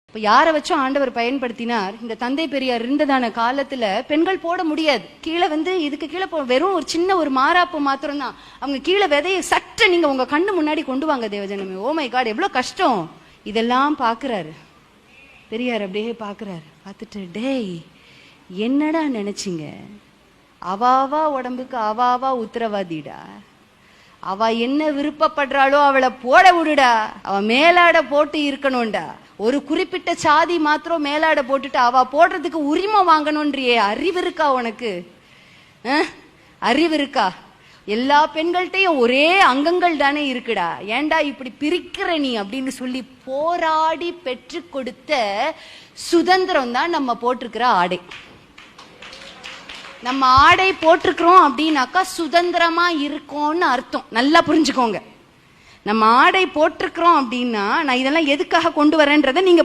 இப்போ யாரை வச்சும் ஆண்டவர் பயன்படுத்தினார். இந்த தந்தை பெரியார் இருந்ததான காலத்துல பெண்கள் போட முடியாது. கீழே இதுக்கு கீழே வெறும் ஒரு சின்ன ஒரு மாறாப்பு மாத்திரம் தான். அவங்க கீழே விதையை சற்று நீங்க உங்க கண்ணு முன்னாடி கொண்டு வாங்க தேவஜனமே. ஓ மை காட், எவ்வளவு கஷ்டம். இதெல்லாம் பாக்குறாரு பெரியார். அப்படியே பாக்குறாரு. பார்த்துட்டு, டேய் என்னடா நினைச்சிங்க? அவாவா உடம்புக்கு அவாவா உத்தரவாதிடா. அவ என்ன விருப்பப்படுறாளோ அவளை போட விடுடா. அவ மேலாட போட்டு இருக்கணும்டா. ஒரு குறிப்பிட்ட சாதி மாத்திரம் மேலாட போட்டுட்டு அவ போடுறதுக்கு உரிமை வாங்கணும்ன்றியே. அறிவு இருக்கா உனக்கு? அறிவு இருக்கா? எல்லா பெண்கள்கிட்டையும் ஒரே அங்கங்கள் தானே இருக்குடா. ஏண்டா இப்படி பிரிக்கிற நீ அப்படின்னு சொல்லி போராடி பெற்று கொடுத்த சுதந்திரம் தான் நம்ம போட்டிருக்கிற ஆடை. நம்ம ஆடை போட்டிருக்கிறோம் அப்படின்னாக்கா சுதந்திரமா இருக்கோம்னு அர்த்தம். நல்லா புரிஞ்சுக்கோங்க. நம்ம ஆடை போட்டிருக்கிறோம் அப்படின்னா, நான் இதெல்லாம் எதுக்காக கொண்டு வரேன்றதை நீங்க